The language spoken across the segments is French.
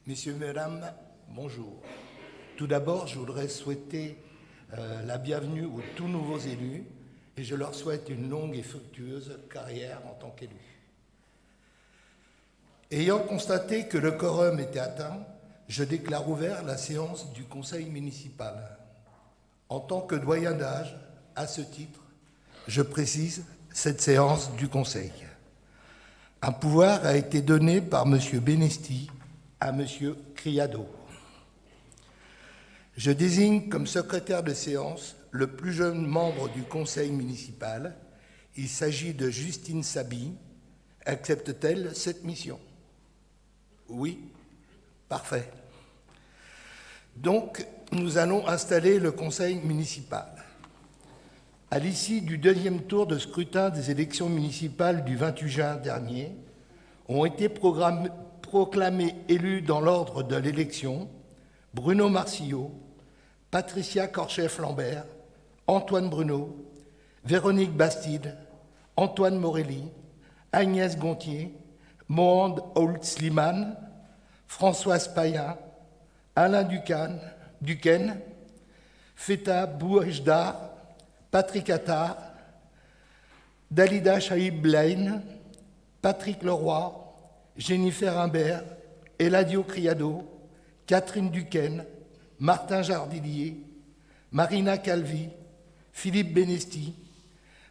Messieurs, mesdames, bonjour. Tout d'abord, je voudrais souhaiter la bienvenue aux tout nouveaux élus et je leur souhaite une longue et fructueuse carrière en tant qu'élus. Ayant constaté que le quorum était atteint, je déclare ouvert la séance du conseil municipal. En tant que doyen d'âge, à ce titre, je précise cette séance du conseil. Un pouvoir a été donné par M. Benesti à M. Criado. Je désigne comme secrétaire de séance le plus jeune membre du conseil municipal. Il s'agit de Justine Saby. Accepte-t-elle cette mission? Oui, parfait. Donc, nous allons installer le conseil municipal. À l'issue du deuxième tour de scrutin des élections municipales du 28 juin dernier, ont été proclamés élus dans l'ordre de l'élection Bruno Marcillot, Patricia Corchef-Lambert, Antoine Bruno, Véronique Bastide, Antoine Morelli, Agnès Gontier, Mohand Ould-Slimane, Françoise Payen, Alain Duquesne, Feta Bouejdar, Patrick Attard, Dalida Chaïb-Blaine, Patrick Leroy, Jennifer Imbert, Eladio Criado, Catherine Duquesne, Martin Jardilier, Marina Calvi, Philippe Benesti,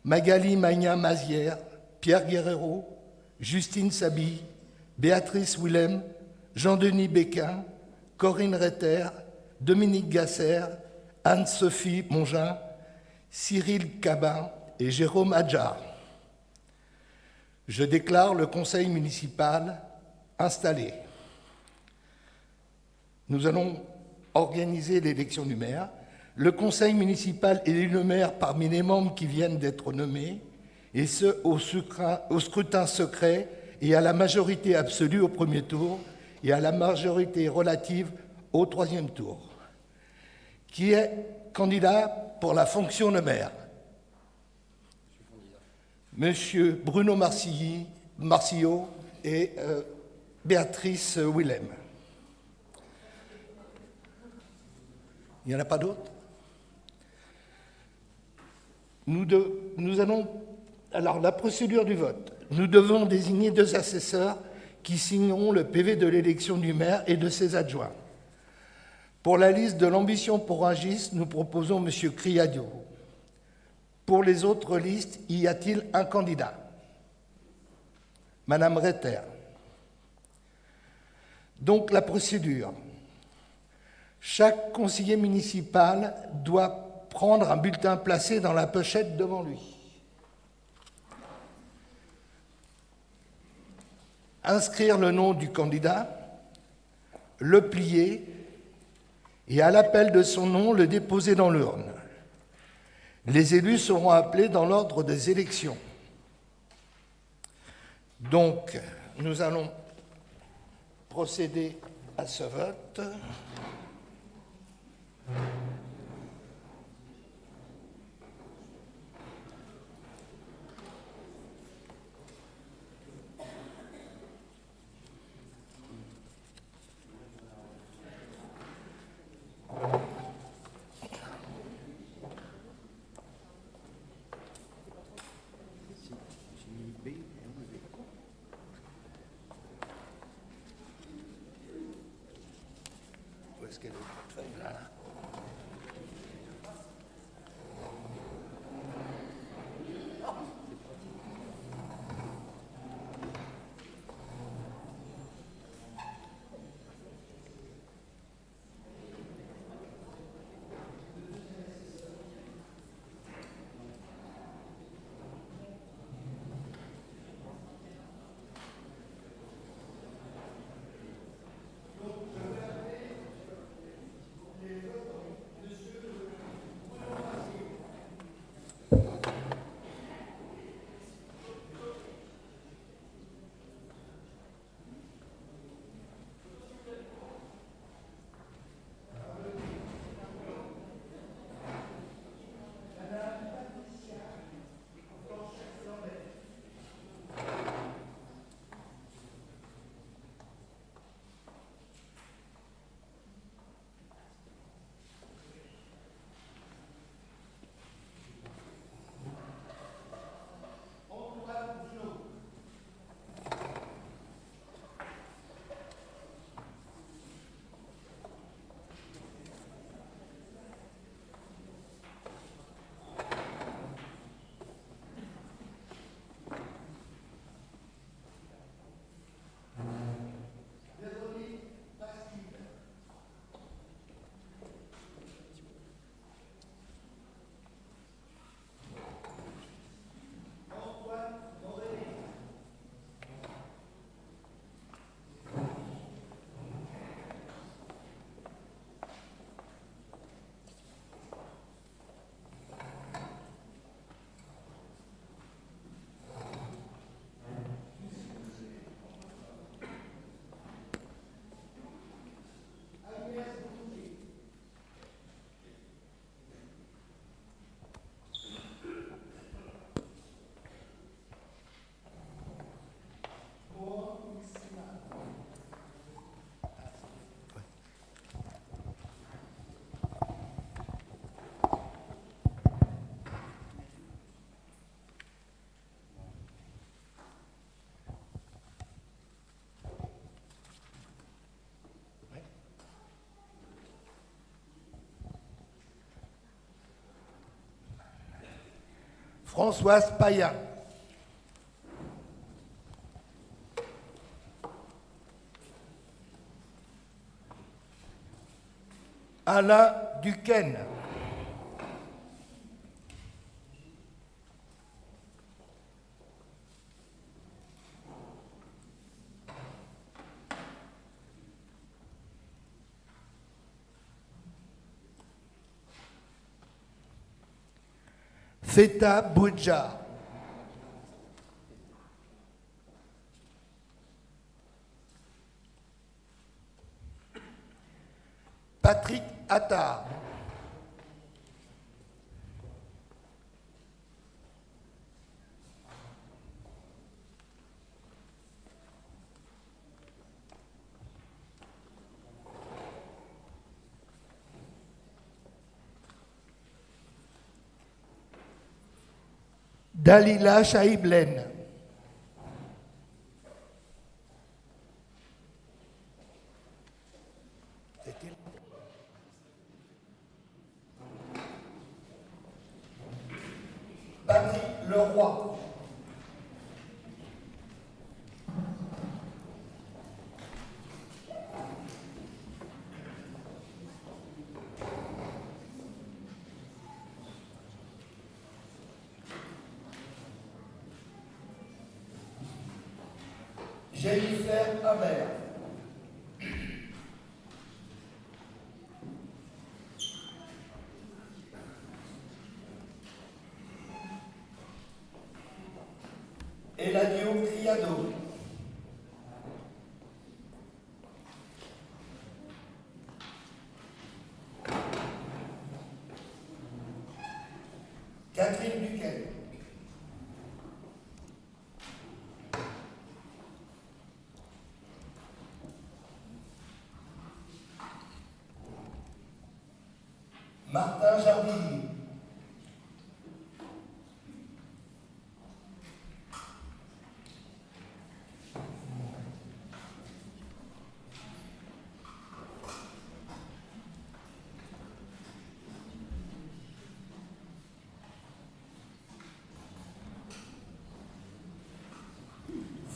Magali Magnin-Mazière, Pierre Guerrero, Justine Saby, Béatrice Willem, Jean-Denis Béquin, Corinne Retter, Dominique Gasser, Anne-Sophie Mongin, Cyril Cabin et Jérôme Adjar. Je déclare le conseil municipal installé. Nous allons organiser l'élection du maire. Le conseil municipal élit le maire parmi les membres qui viennent d'être nommés, et ce, au scrutin secret et à la majorité absolue au premier tour et à la majorité relative au troisième tour. Qui est candidat pour la fonction de maire? Monsieur Bruno Marcillot et Béatrice Willem. Il n'y en a pas d'autres? Nous allons... Alors, la procédure du vote. Nous devons désigner 2 assesseurs qui signeront le PV de l'élection du maire et de ses adjoints. Pour la liste de l'ambition pour Rungis, nous proposons M. Criado. Pour les autres listes, y a-t-il un candidat? Madame Retter. Donc la procédure. Chaque conseiller municipal doit prendre un bulletin placé dans la pochette devant lui. Inscrire le nom du candidat, le plier et à l'appel de son nom, le déposer dans l'urne. Les élus seront appelés dans l'ordre des élections. Donc, nous allons procéder à ce vote. Françoise Payen. Alain Duquesne. Feta Boudja. Patrick Attard. Dalila Chaiblen. Patrick Leroy. Jennifer Haber. Eladio Criado. Catherine Duquesne. Martin Jardinier.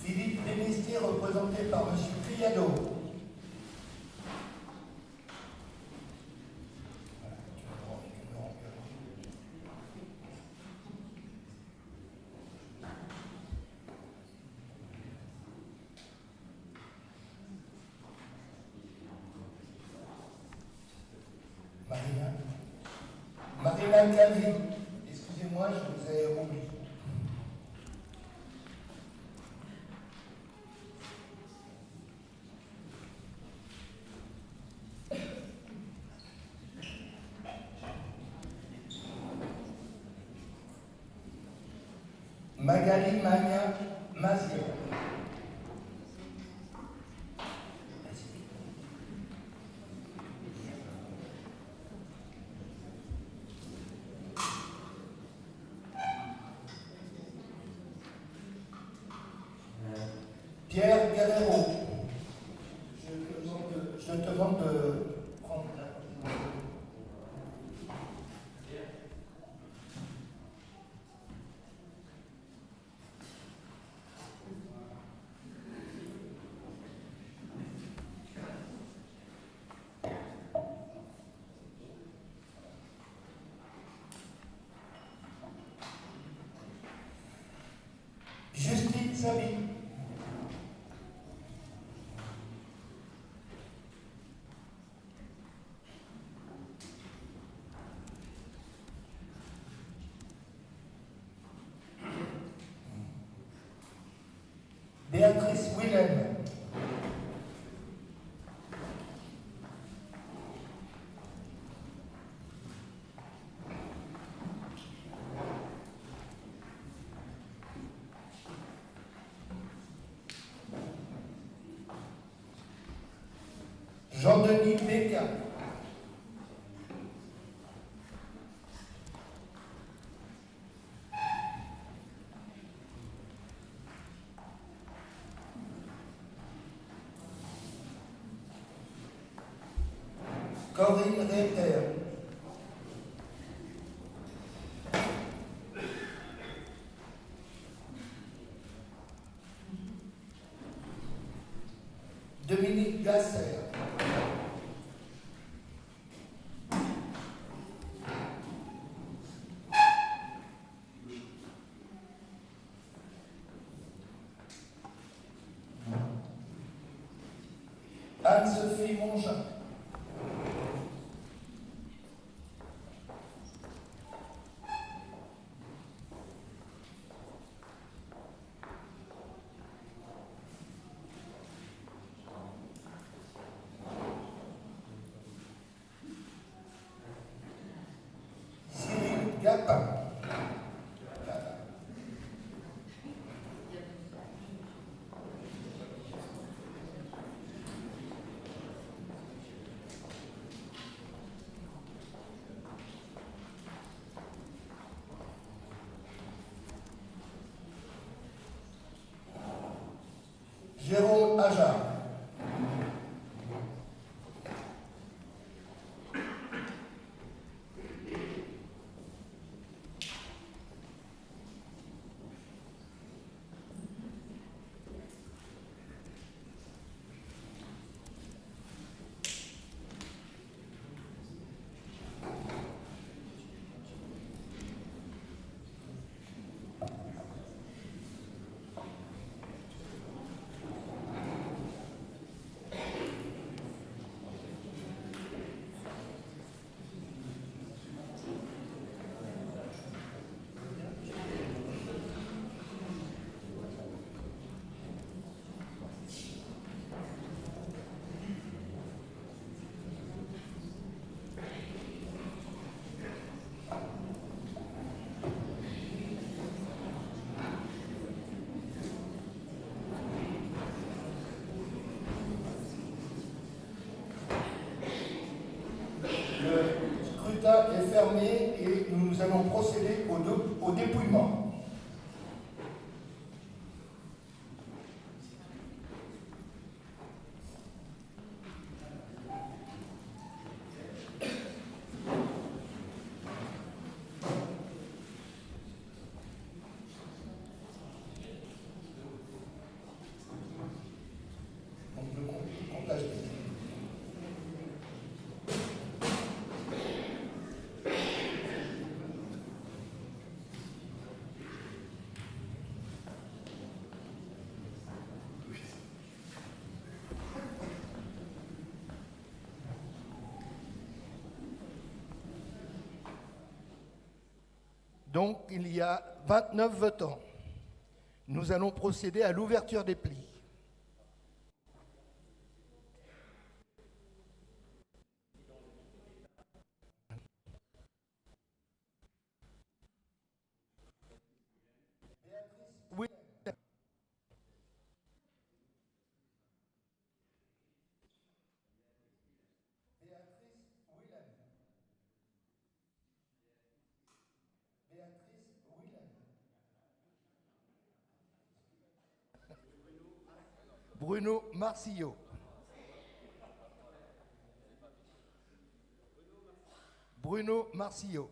Philippe Lémistier, représenté par M. Criado. Marina Calvi. Excusez-moi, je vous ai oublié. Magali Magna Mazier. Pierre Guerrero. Je te demande de prendre la parole. Justine Sabi. Béatrice Willem. Jean-Denis Pékin. Corinne Reiter. Dominique Gasser. Anne-Sophie Mongin. Cyril Gapin. Jérôme Ajar. Le scrutin est fermé et nous allons procéder au dépouillement. Donc, le comptage des voix. Donc, il y a 29 votants. Nous allons procéder à l'ouverture des plis. Oui. Bruno Marcillo. Bruno Marcillo.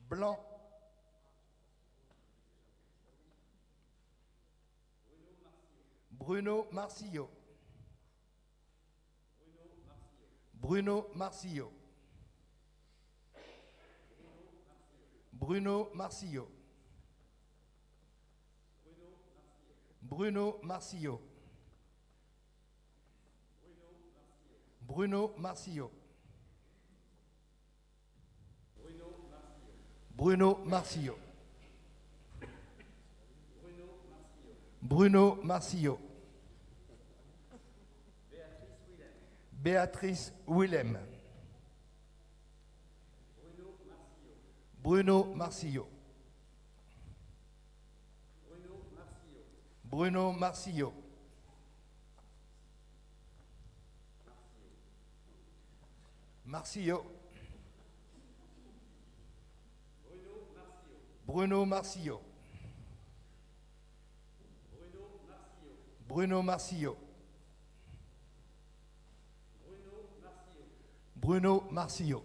Blanc. Bruno Marcillo. Bruno Marcillo. Bruno Marcillo. Bruno Marcillo. Bruno Marcillo. Bruno Marcillo. Bruno Marcillo. Béatrice Willem. Bruno Marcillo. Bruno Marcillo. Marcillo. Bruno Marcillo. Bruno Marcillo. Bruno Marcillo.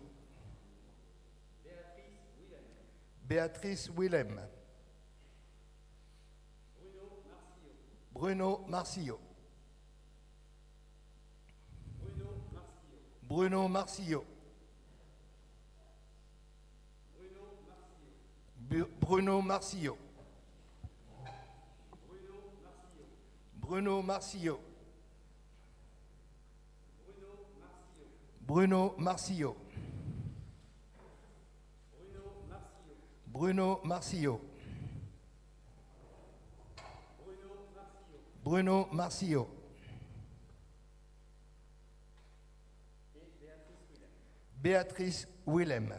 Béatrice Willem. Bruno Marcillo. Bruno Marcillo. Bruno Marcillo. Bruno Marcillo. Bruno Marcillo. Bruno Marcillo. Bruno Marcillo. Béatrice Willem.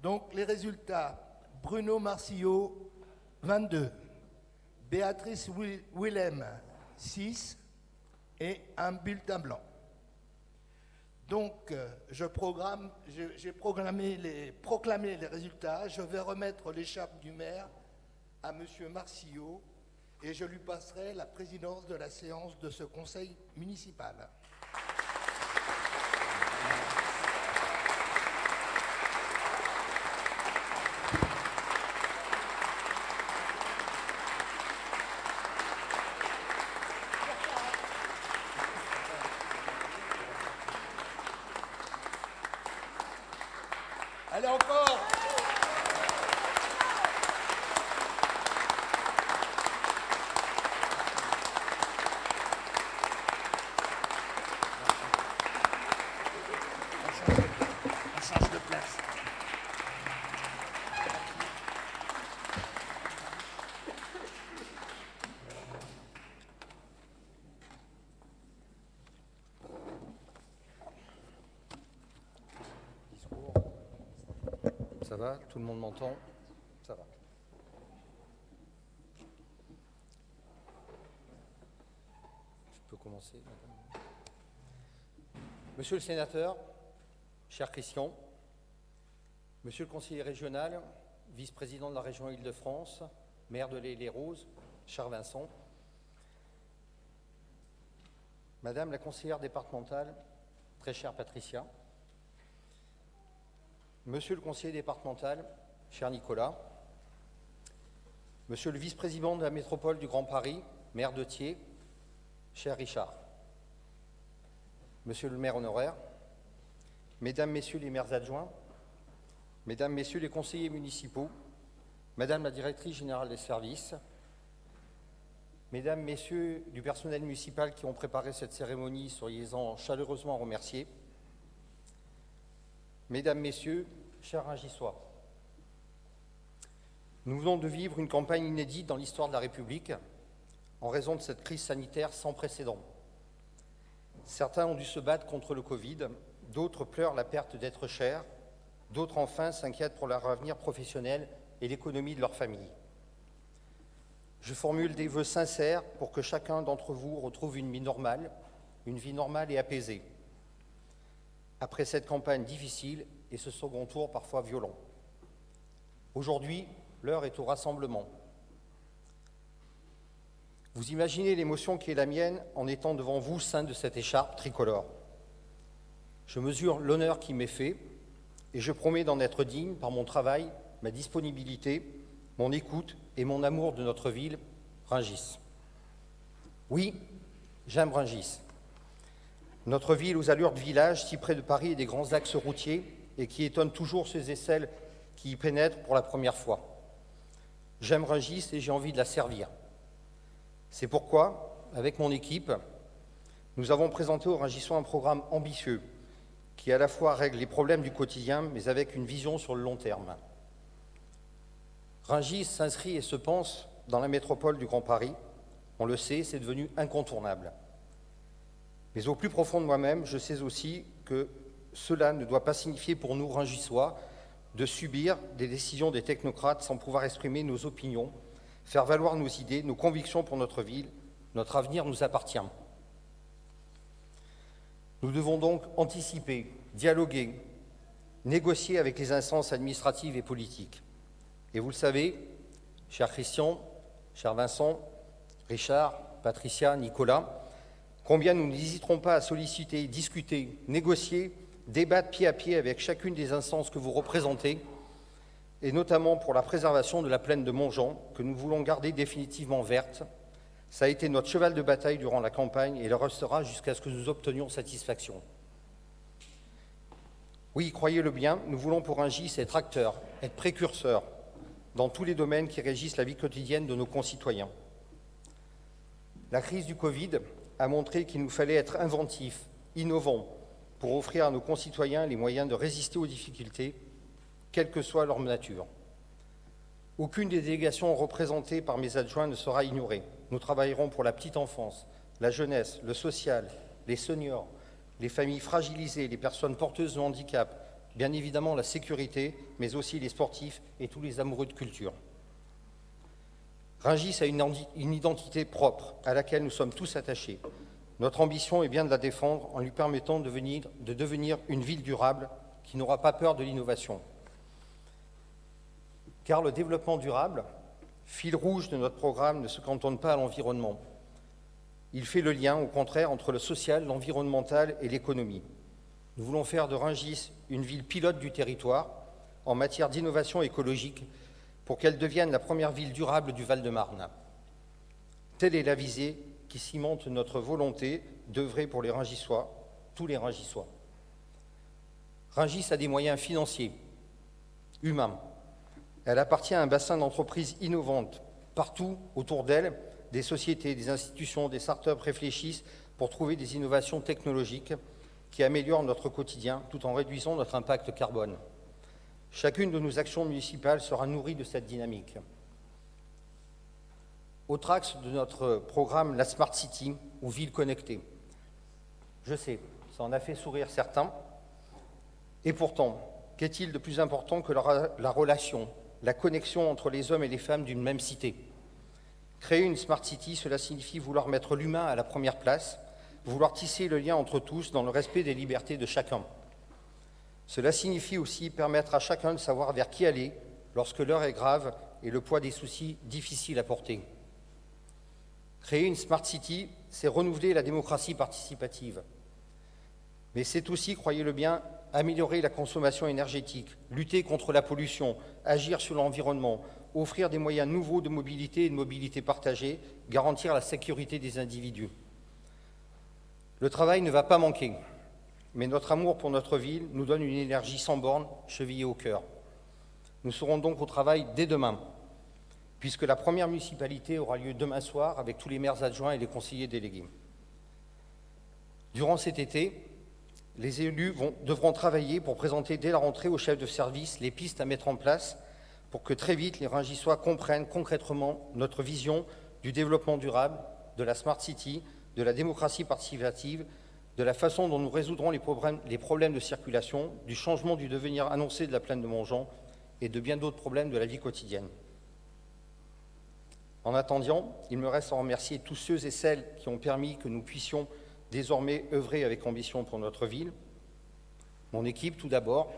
Donc les résultats, Bruno Marcillo, 22, Béatrice Willem, 6 et un bulletin blanc. Donc j'ai proclamé les résultats, je vais remettre l'écharpe du maire à M. Marcillo et je lui passerai la présidence de la séance de ce conseil municipal. Allez encore. On change de place. Ça va? Tout le monde m'entend? Ça va. Je peux commencer, madame? Monsieur le sénateur, cher Christian, monsieur le conseiller régional, vice-président de la région Île-de-France, maire de l'Île-et-Roses, cher Vincent, madame la conseillère départementale, très chère Patricia, monsieur le conseiller départemental, cher Nicolas, monsieur le vice-président de la métropole du Grand Paris, maire de Thiers, cher Richard, monsieur le maire honoraire, mesdames, messieurs les maires adjoints, mesdames, messieurs les conseillers municipaux, madame la directrice générale des services, mesdames, messieurs du personnel municipal qui ont préparé cette cérémonie, soyez-en chaleureusement remerciés, mesdames, messieurs, chers Ringissois, nous venons de vivre une campagne inédite dans l'histoire de la République en raison de cette crise sanitaire sans précédent. Certains ont dû se battre contre le Covid, d'autres pleurent la perte d'êtres chers, d'autres enfin s'inquiètent pour leur avenir professionnel et l'économie de leur famille. Je formule des vœux sincères pour que chacun d'entre vous retrouve une vie normale et apaisée, après cette campagne difficile et ce second tour parfois violent. Aujourd'hui, l'heure est au rassemblement. Vous imaginez l'émotion qui est la mienne en étant devant vous, ceint de cette écharpe tricolore. Je mesure l'honneur qui m'est fait et je promets d'en être digne par mon travail, ma disponibilité, mon écoute et mon amour de notre ville, Rungis. Oui, j'aime Rungis. Notre ville aux allures de village, si près de Paris et des grands axes routiers, et qui étonne toujours ceux et celles qui y pénètrent pour la première fois. J'aime Rungis et j'ai envie de la servir. C'est pourquoi, avec mon équipe, nous avons présenté aux Rungissois un programme ambitieux qui à la fois règle les problèmes du quotidien, mais avec une vision sur le long terme. Rungis s'inscrit et se pense dans la métropole du Grand Paris. On le sait, c'est devenu incontournable. Mais au plus profond de moi-même, je sais aussi que cela ne doit pas signifier pour nous, Rungissois, de subir des décisions des technocrates sans pouvoir exprimer nos opinions, faire valoir nos idées, nos convictions pour notre ville Notre avenir nous appartient. Nous devons donc anticiper, dialoguer, négocier avec les instances administratives et politiques. Et vous le savez, cher Christian, cher Vincent, Richard, Patricia, Nicolas, combien nous n'hésiterons pas à solliciter, discuter, négocier, débattre pied à pied avec chacune des instances que vous représentez, et notamment pour la préservation de la plaine de Montjean, que nous voulons garder définitivement verte. Ça a été notre cheval de bataille durant la campagne et le restera jusqu'à ce que nous obtenions satisfaction. Oui, croyez-le bien, nous voulons pour Rungis être acteurs, être précurseurs dans tous les domaines qui régissent la vie quotidienne de nos concitoyens. La crise du Covid a montré qu'il nous fallait être inventifs, innovants, pour offrir à nos concitoyens les moyens de résister aux difficultés, quelle que soit leur nature. Aucune des délégations représentées par mes adjoints ne sera ignorée. Nous travaillerons pour la petite enfance, la jeunesse, le social, les seniors, les familles fragilisées, les personnes porteuses de handicap, bien évidemment la sécurité, mais aussi les sportifs et tous les amoureux de culture. Rungis a une identité propre à laquelle nous sommes tous attachés. Notre ambition est bien de la défendre en lui permettant de devenir une ville durable qui n'aura pas peur de l'innovation. Car le développement durable, fil rouge de notre programme, ne se cantonne pas à l'environnement. Il fait le lien, au contraire, entre le social, l'environnemental et l'économie. Nous voulons faire de Rungis une ville pilote du territoire en matière d'innovation écologique pour qu'elle devienne la première ville durable du Val-de-Marne. Telle est la visée qui cimente notre volonté d'œuvrer pour les Rungisois, tous les Rungisois. Rungis a des moyens financiers, humains. Elle appartient à un bassin d'entreprises innovantes. Partout autour d'elle, des sociétés, des institutions, des start-up réfléchissent pour trouver des innovations technologiques qui améliorent notre quotidien tout en réduisant notre impact carbone. Chacune de nos actions municipales sera nourrie de cette dynamique. Autre axe de notre programme, la Smart City, ou ville connectée. Je sais, ça en a fait sourire certains. Et pourtant, qu'est-il de plus important que la relation, la connexion entre les hommes et les femmes d'une même cité? Créer une Smart City, cela signifie vouloir mettre l'humain à la première place, vouloir tisser le lien entre tous dans le respect des libertés de chacun. Cela signifie aussi permettre à chacun de savoir vers qui aller lorsque l'heure est grave et le poids des soucis difficiles à porter. Créer une Smart City, c'est renouveler la démocratie participative. Mais c'est aussi, croyez-le bien, améliorer la consommation énergétique, lutter contre la pollution, agir sur l'environnement, offrir des moyens nouveaux de mobilité et de mobilité partagée, garantir la sécurité des individus. Le travail ne va pas manquer, mais notre amour pour notre ville nous donne une énergie sans borne, chevillée au cœur. Nous serons donc au travail dès demain, puisque la première municipalité aura lieu demain soir avec tous les maires adjoints et les conseillers délégués. Durant cet été, les élus devront travailler pour présenter dès la rentrée aux chefs de service les pistes à mettre en place pour que très vite les Rungisois comprennent concrètement notre vision du développement durable, de la Smart City, de la démocratie participative, de la façon dont nous résoudrons les problèmes de circulation, du changement du devenir annoncé de la plaine de Montjean et de bien d'autres problèmes de la vie quotidienne. En attendant, il me reste à remercier tous ceux et celles qui ont permis que nous puissions désormais œuvrer avec ambition pour notre ville. Mon équipe, tout d'abord,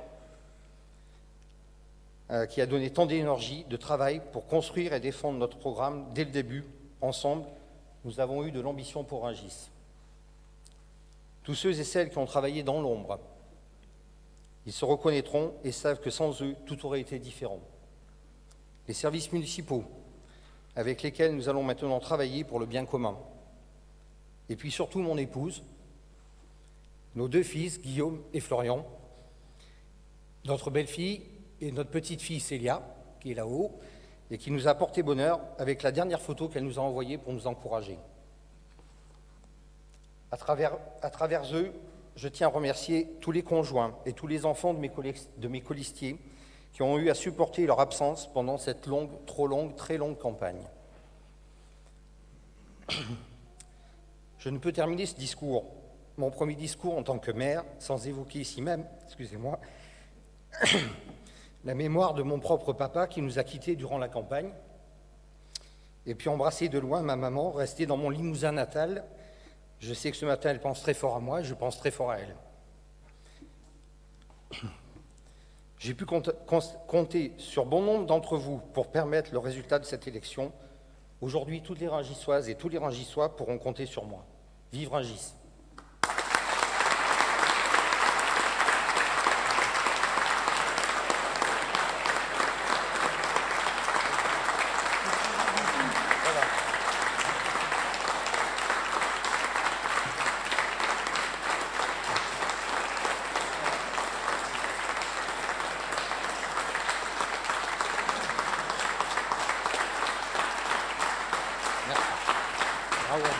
qui a donné tant d'énergie, de travail pour construire et défendre notre programme dès le début. Ensemble, nous avons eu de l'ambition pour Rungis. Tous ceux et celles qui ont travaillé dans l'ombre, ils se reconnaîtront et savent que sans eux, tout aurait été différent. Les services municipaux, avec lesquels nous allons maintenant travailler pour le bien commun. Et puis surtout mon épouse, nos deux fils, Guillaume et Florian, notre belle-fille et notre petite-fille Célia, qui est là-haut, et qui nous a porté bonheur avec la dernière photo qu'elle nous a envoyée pour nous encourager. À travers eux, je tiens à remercier tous les conjoints et tous les enfants de mes colistiers qui ont eu à supporter leur absence pendant cette longue, très longue campagne. Je ne peux terminer ce discours, mon premier discours en tant que maire, sans évoquer ici même, excusez-moi, la mémoire de mon propre papa qui nous a quittés durant la campagne Et puis embrasser de loin ma maman, rester dans mon Limousin natal. Je sais que ce matin, elle pense très fort à moi, je pense très fort à elle. J'ai pu compter sur bon nombre d'entre vous pour permettre le résultat de cette élection. Aujourd'hui, toutes les Ringissoises et tous les Ringissois pourront compter sur moi. Vive Rungis! Bravo à vous.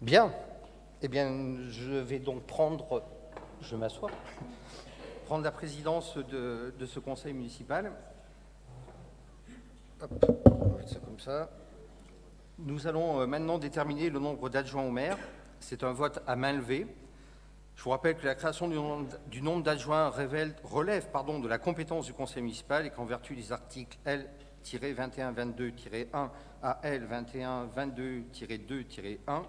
Bien. Eh bien, je vais donc je m'assois, prendre la présidence de ce conseil municipal. Hop, on va mettre ça comme ça. Nous allons maintenant déterminer le nombre d'adjoints au maire. C'est un vote à main levée. Je vous rappelle que la création du nombre d'adjoints relève de la compétence du conseil municipal et qu'en vertu des articles L-2122-1 à L-2122-2-1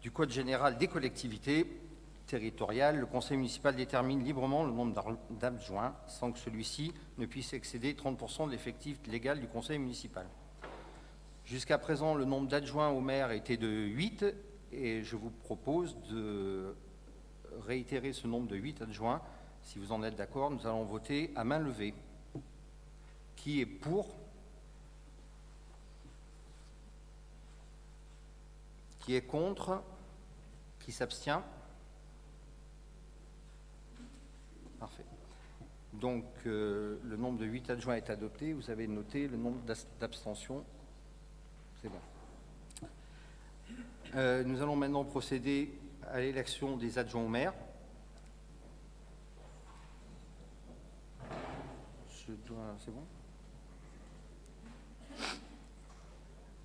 du Code général des collectivités territoriales, le conseil municipal détermine librement le nombre d'adjoints sans que celui-ci ne puisse excéder 30% de l'effectif légal du conseil municipal. Jusqu'à présent, le nombre d'adjoints au maire était de 8 et je vous propose de réitérer ce nombre de 8 adjoints. Si vous en êtes d'accord, nous allons voter à main levée. Qui est pour? Qui est contre? Qui s'abstient? Parfait. Donc, le nombre de 8 adjoints est adopté. Vous avez noté le nombre d'abstentions. C'est bon. Nous allons maintenant procéder à l'élection des adjoints au maire. C'est bon?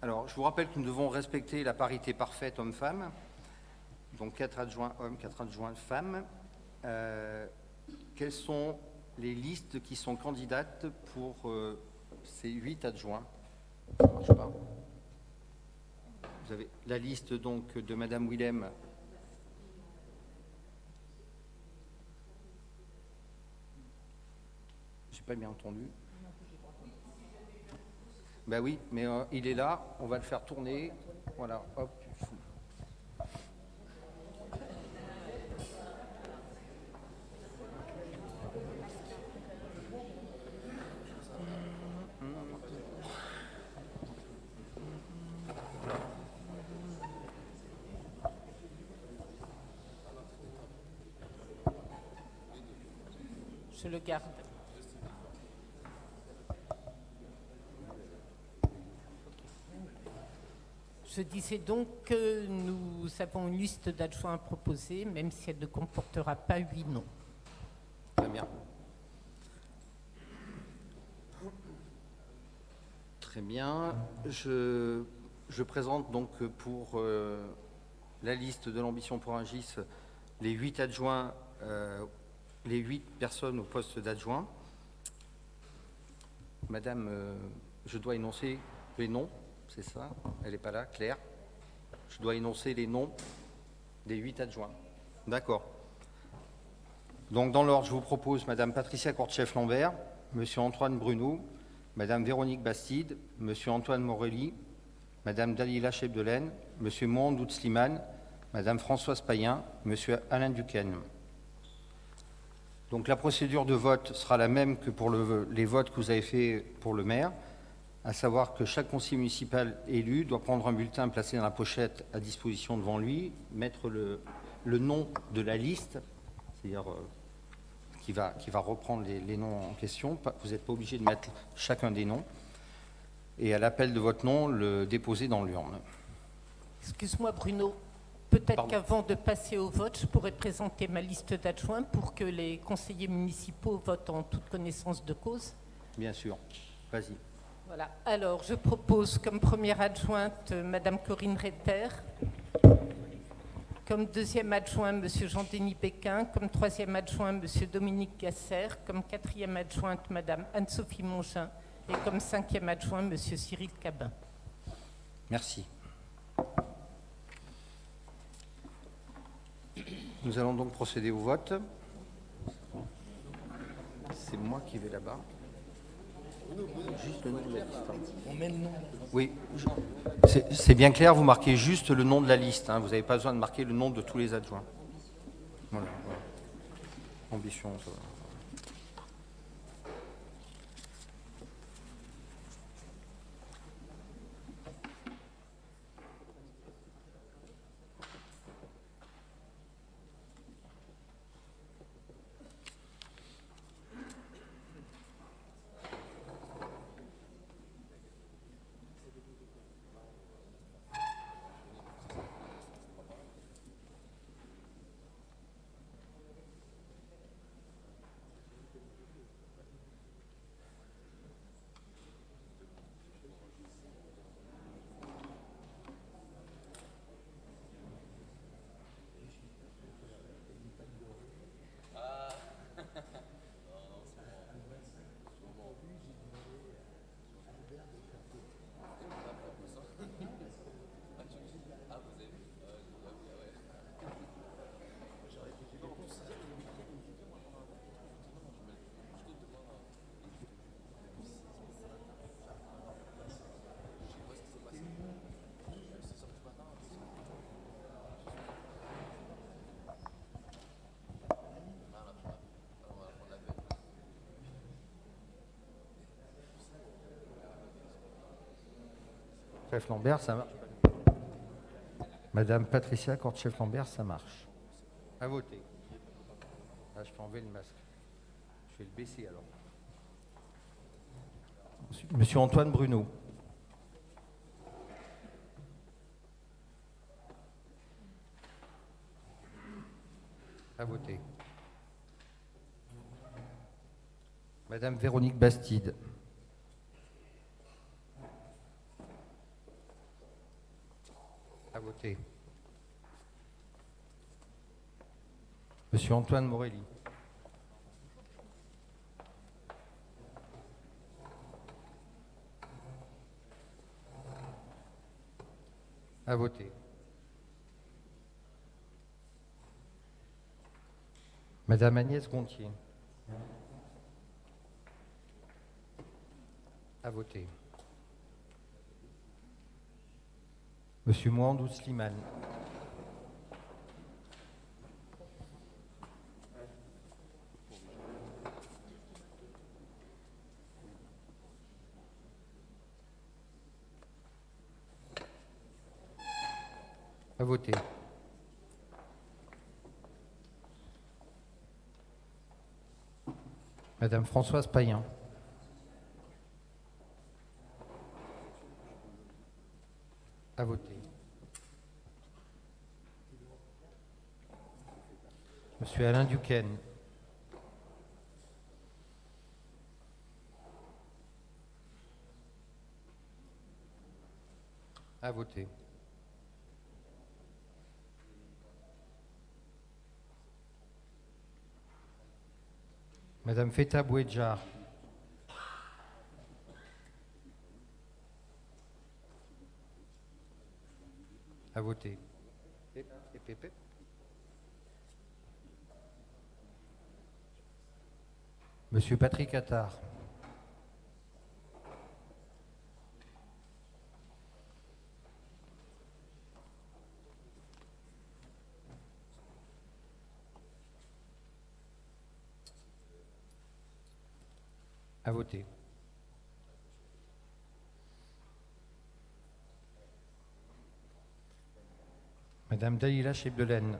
Alors, je vous rappelle que nous devons respecter la parité parfaite homme-femme. Donc 4 adjoints hommes, 4 adjoints femmes. Quelles sont les listes qui sont candidates pour ces 8 adjoints? Ça marche pas. Vous avez la liste donc de Madame Willem. J'ai pas bien entendu. Ben oui, mais il est là. On va le faire tourner. Voilà. Hop. Je le garde. Je disais donc que nous avons une liste d'adjoints à proposer, même si elle ne comportera pas 8 noms. Très bien. Très bien. Je présente donc pour la liste de l'ambition pour Rungis les 8 adjoints, les 8 personnes au poste d'adjoint. Madame, je dois énoncer les noms, c'est ça? Elle n'est pas là, Claire. Je dois énoncer les noms des 8 adjoints. D'accord. Donc, dans l'ordre, je vous propose Madame Patricia Courtchef-Lambert, Monsieur Antoine Bruno, Madame Véronique Bastide, Monsieur Antoine Morelli, Madame Dalila Chebdelaine, Monsieur Mohandoud Slimane, Madame Françoise Payen, Monsieur Alain Duquesne. Donc la procédure de vote sera la même que pour les votes que vous avez faits pour le maire, à savoir que chaque conseiller municipal élu doit prendre un bulletin placé dans la pochette à disposition devant lui, mettre le nom de la liste, c'est-à-dire qui va reprendre les noms en question. Vous n'êtes pas obligé de mettre chacun des noms. Et à l'appel de votre nom, le déposer dans l'urne. Excuse-moi Bruno, peut-être qu'avant de passer au vote, je pourrais présenter ma liste d'adjoints pour que les conseillers municipaux votent en toute connaissance de cause. Bien sûr, vas-y. Voilà. Alors, je propose comme première adjointe Madame Corinne Retter, comme deuxième adjoint Monsieur Jean-Denis Péquin, comme troisième adjoint Monsieur Dominique Gasser, comme quatrième adjointe Madame Anne-Sophie Mongin et comme cinquième adjoint Monsieur Cyril Cabin. Merci. Nous allons donc procéder au vote. C'est moi qui vais là-bas. Juste le nom de la liste. On met le nom. Oui, c'est bien clair, vous marquez juste le nom de la liste. Hein. Vous n'avez pas besoin de marquer le nom de tous les adjoints. Voilà. Ambition. Ça va. Chef Lambert, ça marche. Madame Patricia Kortchef-Lambert, ça marche. À voter. Là, je peux enlever le masque. Je vais le baisser alors. Monsieur Antoine Bruno. À voter. Madame Véronique Bastide. À voter. Monsieur Antoine Morelli. À voter. Madame Agnès Gontier. À voter. Monsieur Mouandou Slimane. À voter. Madame Françoise Payen. À voter. Monsieur Alain Duquesne. À voter. Madame Feta Bouedjar. À voter. Monsieur Patrick Attard. À voter. Madame Dalila Chebdelaine.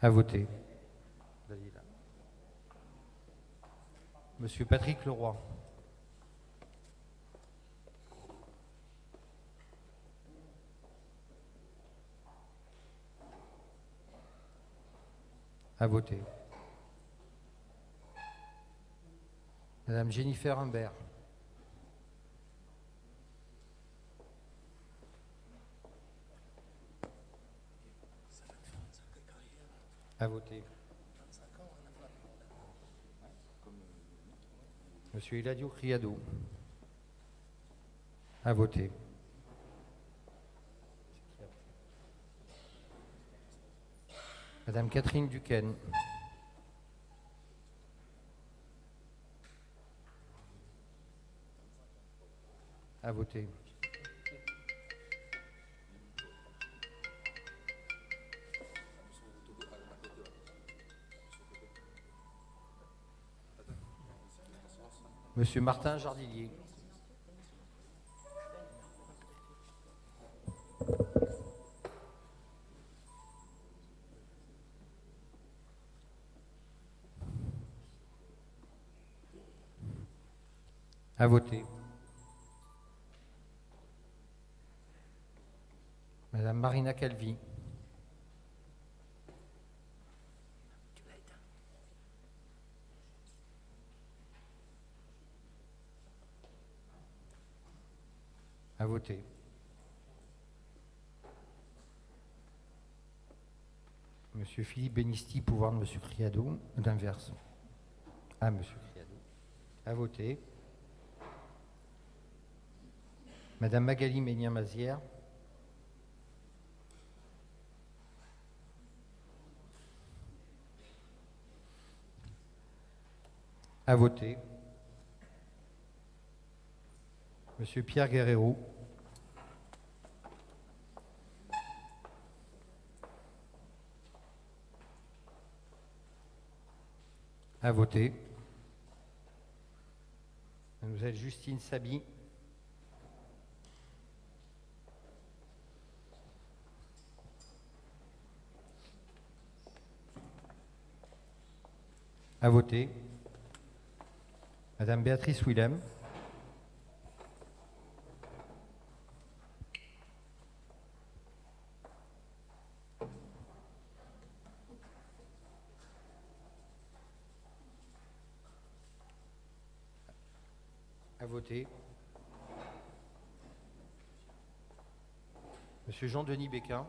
À voter. Dalila. Monsieur Patrick Leroy. À voter. Madame Jennifer Humbert. À voter. Monsieur Eladio Criado. À voter. Madame Catherine Duquesne. À voter. Monsieur Martin Jardillier. À voter. Madame Marina Calvi. À voter. Monsieur Philippe Benisti, pouvoir de Monsieur Criado, d'inverse. À Monsieur Criado. À voter. Madame Magali Ménien-Mazière. À voter. Monsieur Pierre Guerrero. À voter. Mademoiselle Justine Saby. À voter. Madame Béatrice Willem. À voter. Monsieur Jean-Denis Béquin.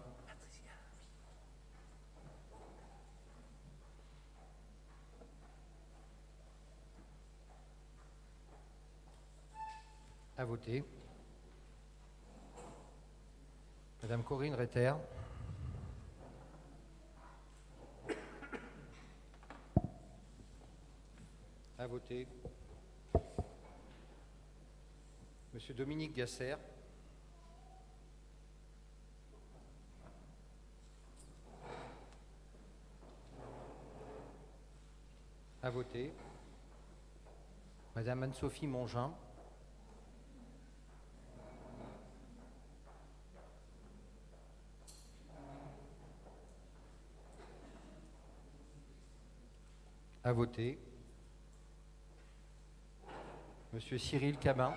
À voter. Madame Corinne Retter. À voter. Monsieur Dominique Gasser. À voter. Madame Anne-Sophie Mongin. À voter. Monsieur Cyril Cabin.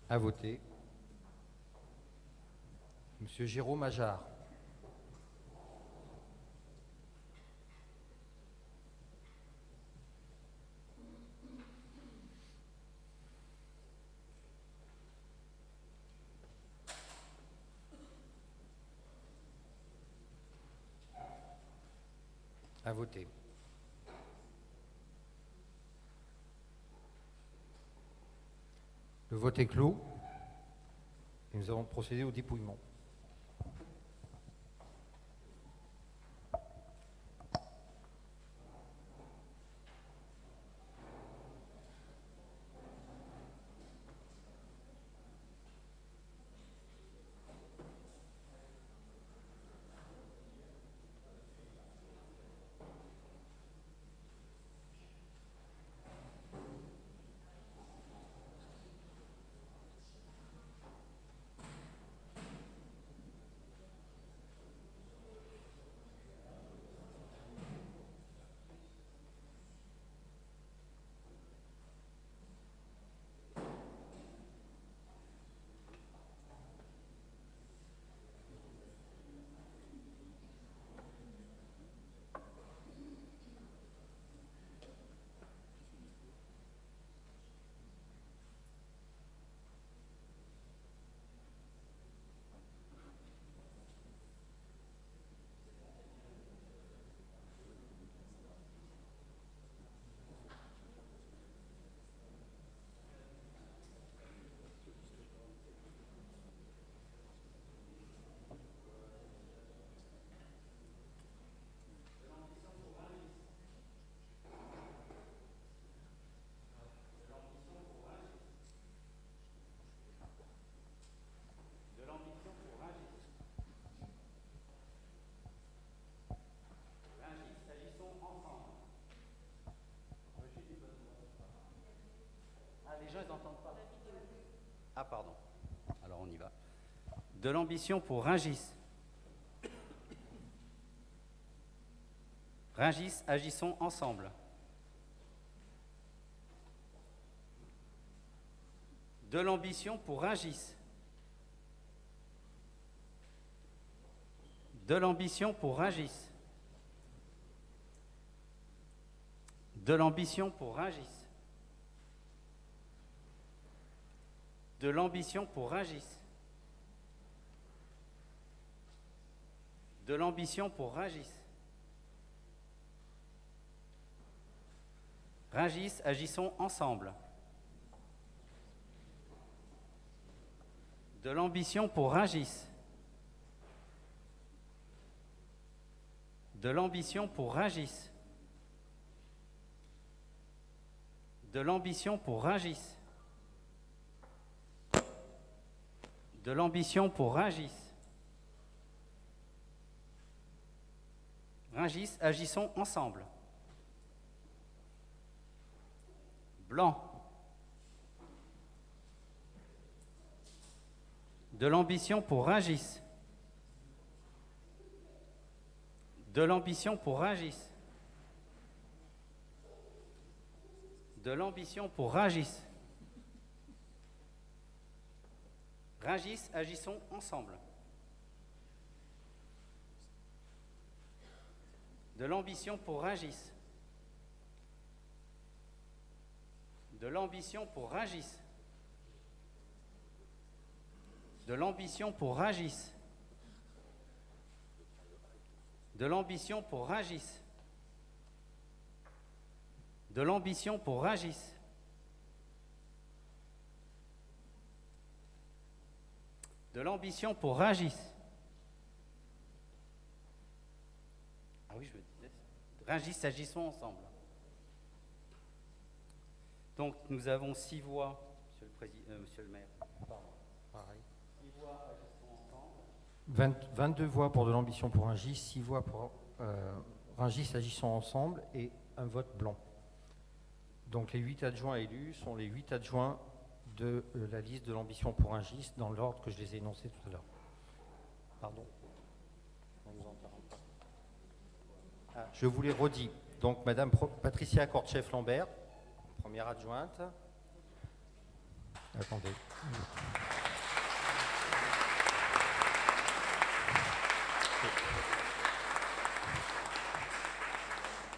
À voter. Monsieur Jérôme Ajar. À voter. Le vote est clos et nous allons procéder au dépouillement. De l'ambition pour Rungis. Rungis, agissons ensemble. De l'ambition pour Rungis. De l'ambition pour Rungis. De l'ambition pour Rungis. De l'ambition pour Rungis. De l'ambition pour Rungis. Rungis, agissons ensemble. De l'ambition pour Rungis. De l'ambition pour Rungis. De l'ambition pour Rungis. De l'ambition pour Rungis. Rungis, agissons ensemble. Blanc. De l'ambition pour Rungis. De l'ambition pour Rungis. De l'ambition pour Rungis. Rungis, agissons ensemble. De l'ambition pour Rungis. De l'ambition pour Rungis. De l'ambition pour Rungis. De l'ambition pour Rungis. De l'ambition pour Rungis. De l'ambition pour Rungis. Ah oui, je me disais. Rungis, agissons ensemble. Donc, nous avons 6 voix, monsieur le maire. Pardon. Pareil. 6 voix, agissons ensemble. 22 voix pour de l'ambition pour Rungis, 6 voix pour Rungis, agissons ensemble et un vote blanc. Donc les 8 adjoints élus sont les 8 adjoints de la liste de l'ambition pour Rungis dans l'ordre que je les ai énoncés tout à l'heure. Pardon. On vous interrompt pas. Je vous les redis. Donc Madame Patricia Kortcheff-Lambert, première adjointe. Attendez.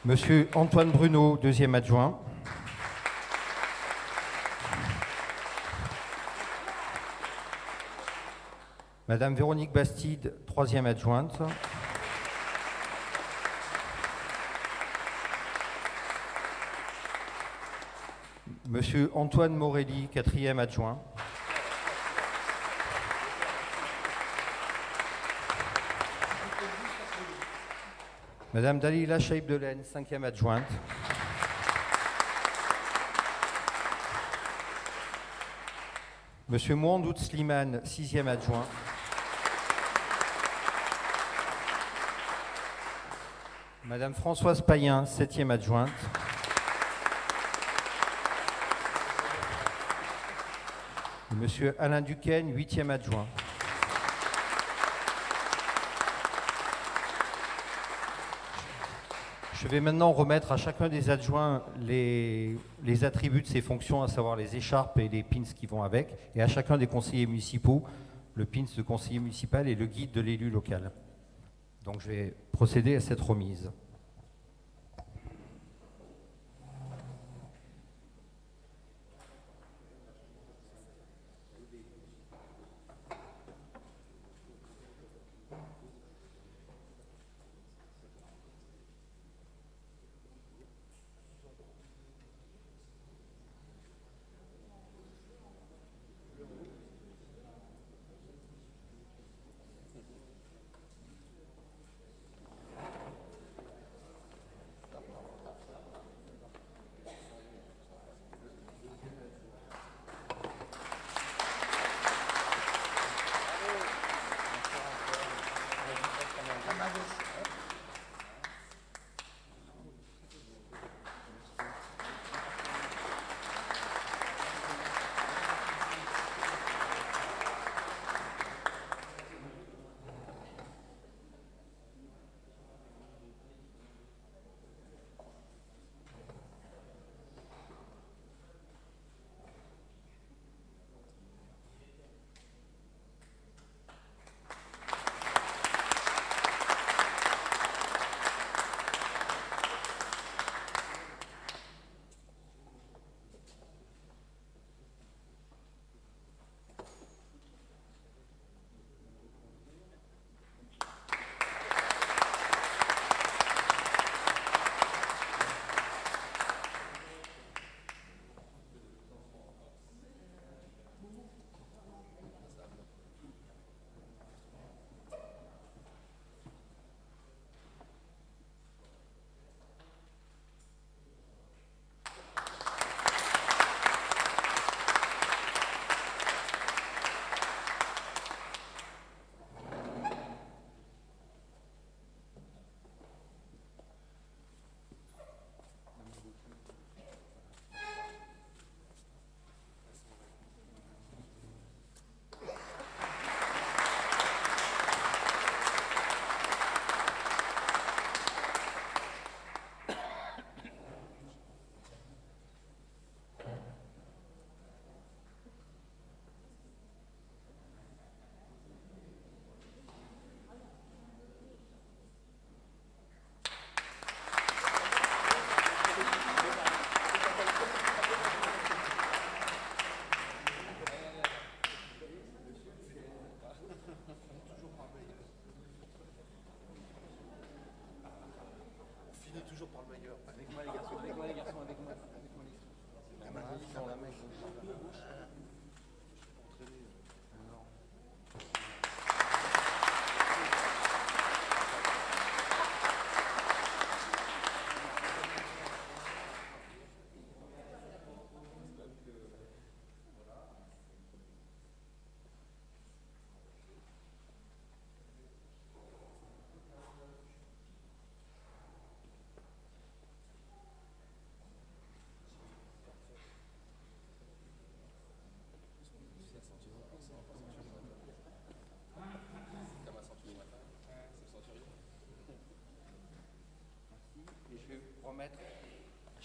Monsieur Antoine Bruno, deuxième adjoint. Madame Véronique Bastide, troisième adjointe. Monsieur Antoine Morelli, quatrième adjoint. Madame Dalila Chaib-Delaine, cinquième adjointe. Monsieur Mouandout Slimane, sixième adjoint. Madame Françoise Payen, septième adjointe. Monsieur Alain Duquesne, huitième adjoint. Je vais maintenant remettre à chacun des adjoints les attributs de ses fonctions, à savoir les écharpes et les pins qui vont avec, et à chacun des conseillers municipaux, le pins de conseiller municipal et le guide de l'élu local. Donc je vais procéder à cette remise.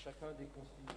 chacun des conseillers.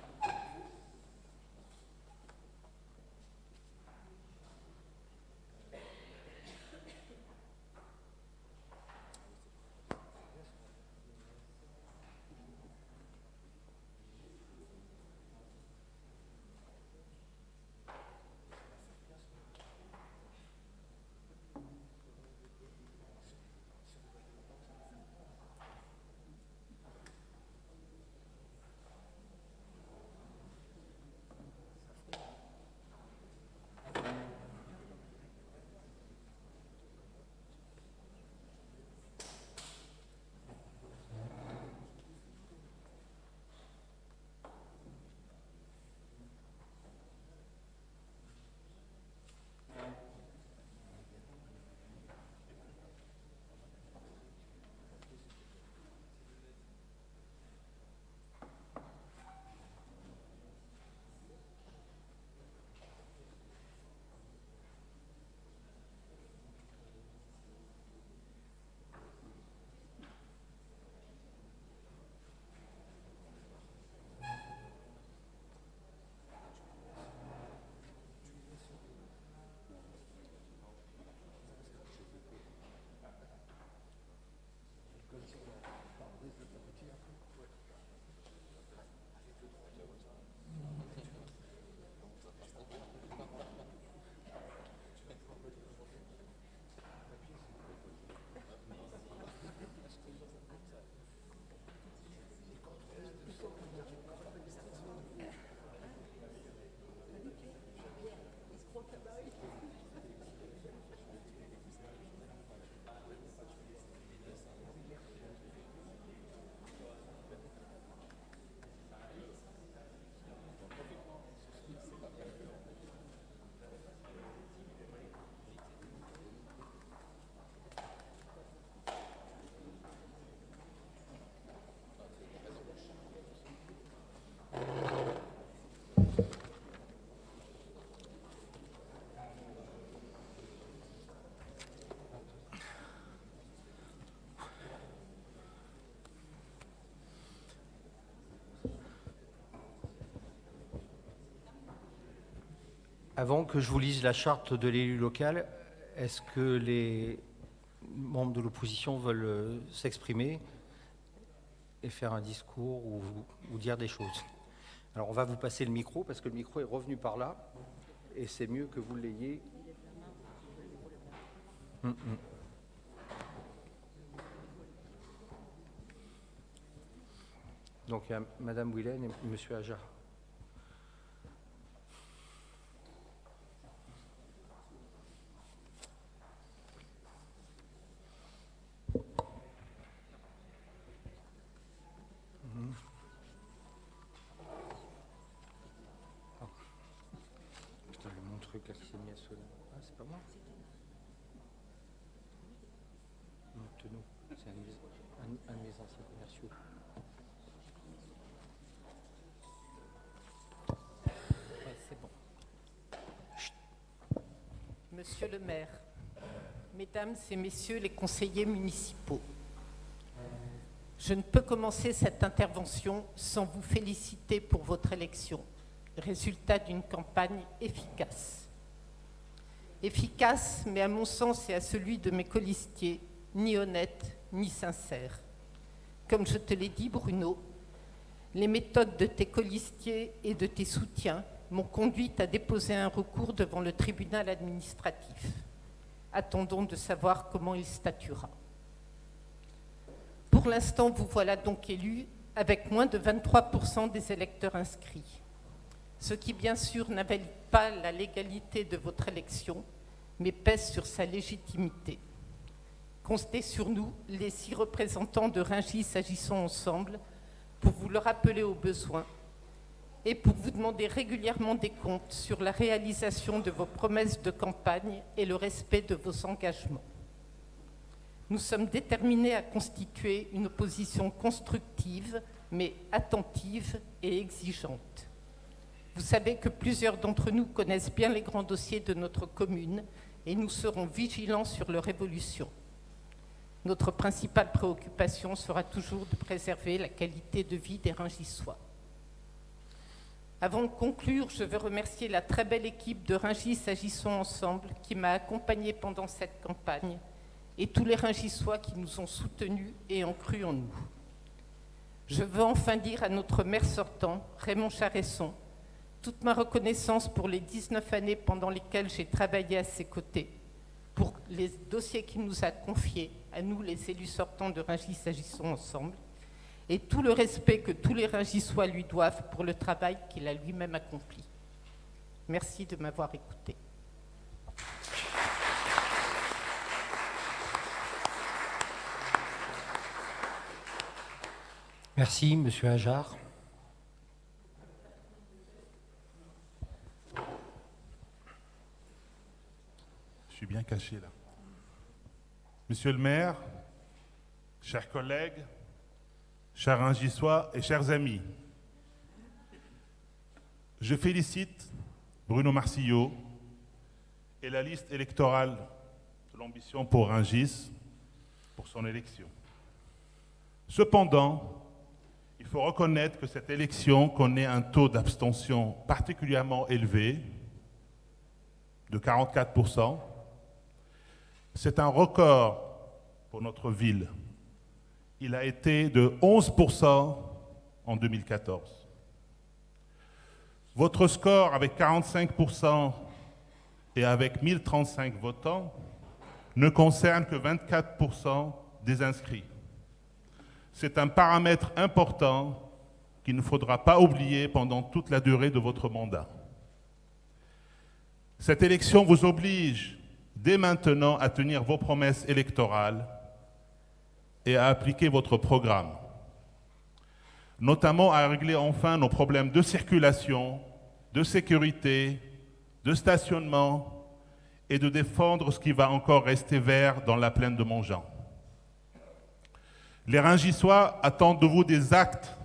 Avant que je vous lise la charte de l'élu local, est-ce que les membres de l'opposition veulent s'exprimer et faire un discours ou dire des choses? Alors on va vous passer le micro parce que le micro est revenu par là et c'est mieux que vous l'ayez. Donc il y a Madame Willen et Monsieur Ajar. Truc à signer à cela. Ah, c'est pas moi. Non, Tenou, c'est un de mes anciens commerciaux. Ouais, c'est bon. Chut. Monsieur le maire, mesdames et messieurs les conseillers municipaux, je ne peux commencer cette intervention sans vous féliciter pour votre élection, résultat d'une campagne efficace. Efficace, mais à mon sens et à celui de mes colistiers, ni honnête, ni sincère. Comme je te l'ai dit, Bruno, les méthodes de tes colistiers et de tes soutiens m'ont conduite à déposer un recours devant le tribunal administratif. Attendons de savoir comment il statuera. Pour l'instant, vous voilà donc élu avec moins de 23% des électeurs inscrits. Ce qui, bien sûr, n'invalide pas la légalité de votre élection, mais pèse sur sa légitimité. Comptez sur nous, les 6 représentants de Rungis Agissons Ensemble, pour vous le rappeler au besoin et pour vous demander régulièrement des comptes sur la réalisation de vos promesses de campagne et le respect de vos engagements. Nous sommes déterminés à constituer une opposition constructive, mais attentive et exigeante. Vous savez que plusieurs d'entre nous connaissent bien les grands dossiers de notre commune et nous serons vigilants sur leur évolution. Notre principale préoccupation sera toujours de préserver la qualité de vie des Rungissois. Avant de conclure, je veux remercier la très belle équipe de Rungis Agissons Ensemble qui m'a accompagnée pendant cette campagne et tous les Rungisois qui nous ont soutenus et ont cru en nous. Je veux enfin dire à notre maire sortant, Raymond Charesson, toute ma reconnaissance pour les 19 années pendant lesquelles j'ai travaillé à ses côtés, pour les dossiers qu'il nous a confiés, à nous les élus sortants de Rungis Agissons Ensemble, et tout le respect que tous les Rungisois lui doivent pour le travail qu'il a lui-même accompli. Merci de m'avoir écouté. Merci, Monsieur Ajar. Je suis bien caché là. Monsieur le maire, chers collègues, chers Rungisois et chers amis, je félicite Bruno Marcillot et la liste électorale de l'ambition pour Rungis pour son élection. Cependant, il faut reconnaître que cette élection connaît un taux d'abstention particulièrement élevé, de 44%. C'est un record pour notre ville. Il a été de 11% en 2014. Votre score avec 45% et avec 1035 votants ne concerne que 24% des inscrits. C'est un paramètre important qu'il ne faudra pas oublier pendant toute la durée de votre mandat. Cette élection vous oblige dès maintenant à tenir vos promesses électorales et à appliquer votre programme, notamment à régler enfin nos problèmes de circulation, de sécurité, de stationnement et de défendre ce qui va encore rester vert dans la plaine de Montjean. Les Rungisois attendent de vous des actes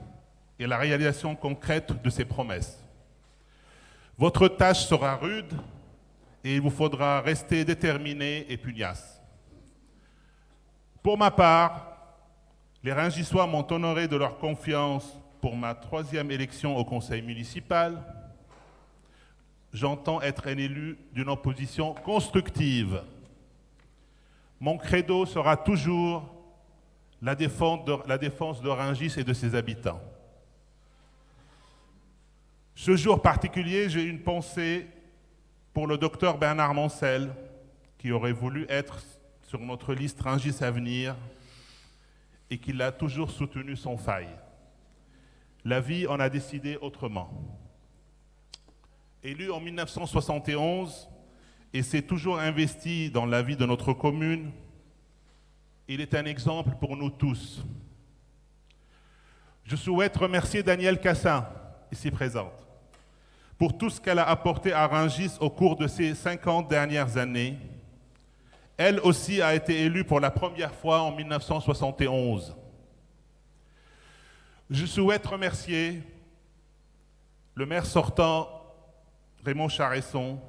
et la réalisation concrète de ces promesses. Votre tâche sera rude et il vous faudra rester déterminé et pugnace. Pour ma part, les Rungisois m'ont honoré de leur confiance pour ma 3e élection au conseil municipal. J'entends être un élu d'une opposition constructive. Mon credo sera toujours la défense de Rungis et de ses habitants. Ce jour particulier, j'ai une pensée pour le docteur Bernard Moncel, qui aurait voulu être sur notre liste Rungis Avenir et qui l'a toujours soutenu sans faille. La vie en a décidé autrement. Élu en 1971 et s'est toujours investi dans la vie de notre commune, il est un exemple pour nous tous. Je souhaite remercier Danielle Cassin, ici présente, pour tout ce qu'elle a apporté à Rungis au cours de ces 50 dernières années. Elle aussi a été élue pour la première fois en 1971. Je souhaite remercier le maire sortant, Raymond Charesson.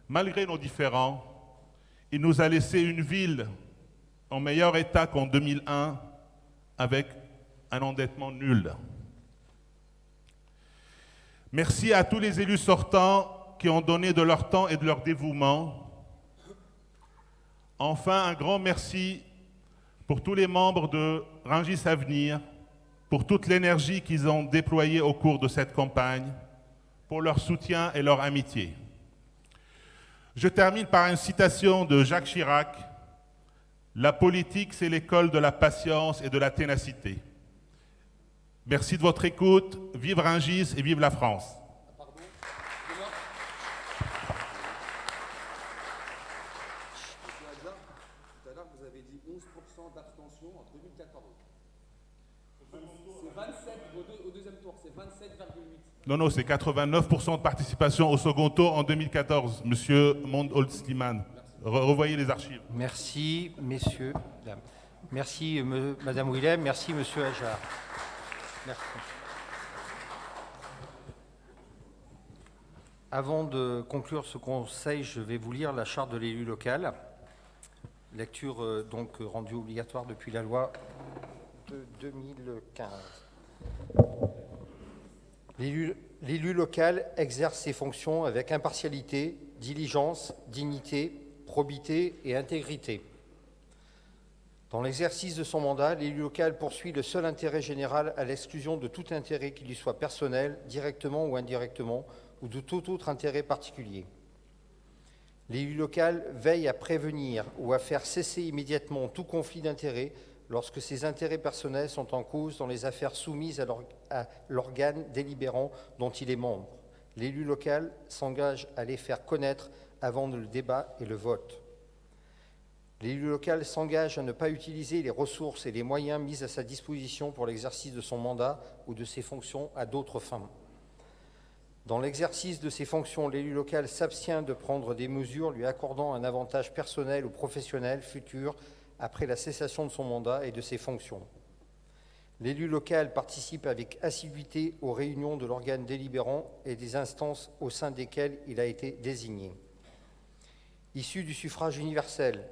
Malgré nos différends, il nous a laissé une ville en meilleur état qu'en 2001, avec un endettement nul. Merci à tous les élus sortants qui ont donné de leur temps et de leur dévouement. Enfin, un grand merci pour tous les membres de Rungis Avenir, pour toute l'énergie qu'ils ont déployée au cours de cette campagne, pour leur soutien et leur amitié. Je termine par une citation de Jacques Chirac. « La politique, c'est l'école de la patience et de la ténacité. » Merci de votre écoute. Vive Rungis et vive la France. Tout à l'heure, vous avez dit 11% d'abstention en 2014. C'est 27 au deuxième tour, c'est 27,8. Non, c'est 89% de participation au second tour en 2014, Monsieur Mond-Holtzliman. Revoyez les archives. Merci, messieurs, dames. Merci, Madame Willem. Merci, Monsieur Ajar. Merci. Avant de conclure ce conseil, je vais vous lire la charte de l'élu local. Lecture donc rendue obligatoire depuis la loi de 2015. L'élu local exerce ses fonctions avec impartialité, diligence, dignité, probité et intégrité. Dans l'exercice de son mandat, l'élu local poursuit le seul intérêt général à l'exclusion de tout intérêt qui lui soit personnel, directement ou indirectement, ou de tout autre intérêt particulier. L'élu local veille à prévenir ou à faire cesser immédiatement tout conflit d'intérêts lorsque ses intérêts personnels sont en cause dans les affaires soumises à l'organe délibérant dont il est membre. L'élu local s'engage à les faire connaître avant le débat et le vote. L'élu local s'engage à ne pas utiliser les ressources et les moyens mis à sa disposition pour l'exercice de son mandat ou de ses fonctions à d'autres fins. Dans l'exercice de ses fonctions, l'élu local s'abstient de prendre des mesures lui accordant un avantage personnel ou professionnel futur après la cessation de son mandat et de ses fonctions. L'élu local participe avec assiduité aux réunions de l'organe délibérant et des instances au sein desquelles il a été désigné. Issu du suffrage universel,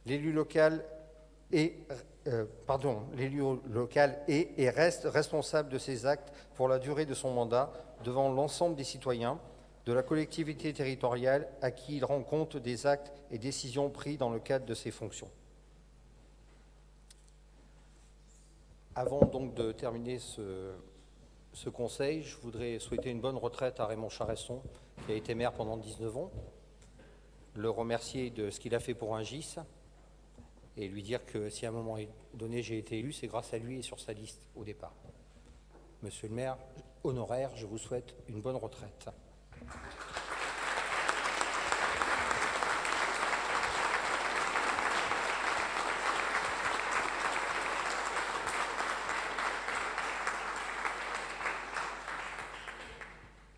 l'élu local est et reste responsable de ses actes pour la durée de son mandat devant l'ensemble des citoyens, de la collectivité territoriale à qui il rend compte des actes et décisions pris dans le cadre de ses fonctions. Avant donc de terminer ce conseil, je voudrais souhaiter une bonne retraite à Raymond Charesson, qui a été maire pendant 19 ans, le remercier de ce qu'il a fait pour Rungis et lui dire que si à un moment donné j'ai été élu, c'est grâce à lui et sur sa liste au départ. Monsieur le maire honoraire, je vous souhaite une bonne retraite.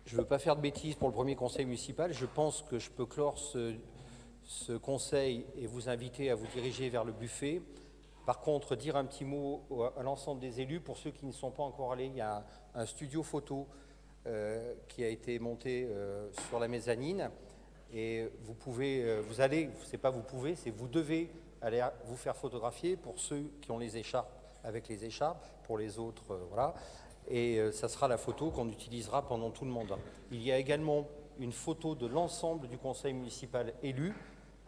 Je ne veux pas faire de bêtises pour le premier conseil municipal. Je pense que je peux clore ce conseil et vous inviter à vous diriger vers le buffet. Par contre, dire un petit mot à l'ensemble des élus. Pour ceux qui ne sont pas encore allés, il y a un studio photo qui a été monté sur la mezzanine. Et vous pouvez, c'est vous devez aller vous faire photographier pour ceux qui ont les écharpes avec les écharpes, pour les autres, voilà. Et ça sera la photo qu'on utilisera pendant tout le mandat. Il y a également une photo de l'ensemble du conseil municipal élu,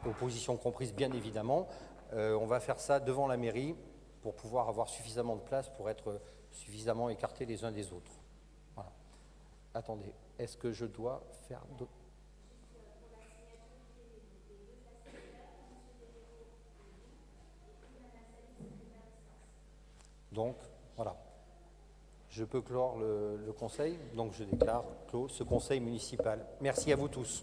opposition comprise bien évidemment. On va faire ça devant la mairie pour pouvoir avoir suffisamment de place pour être suffisamment écartés les uns des autres. Voilà. Attendez, est-ce que je dois faire d'autres? Donc, voilà. Je peux clore le conseil, donc je déclare clos ce conseil municipal. Merci à vous tous.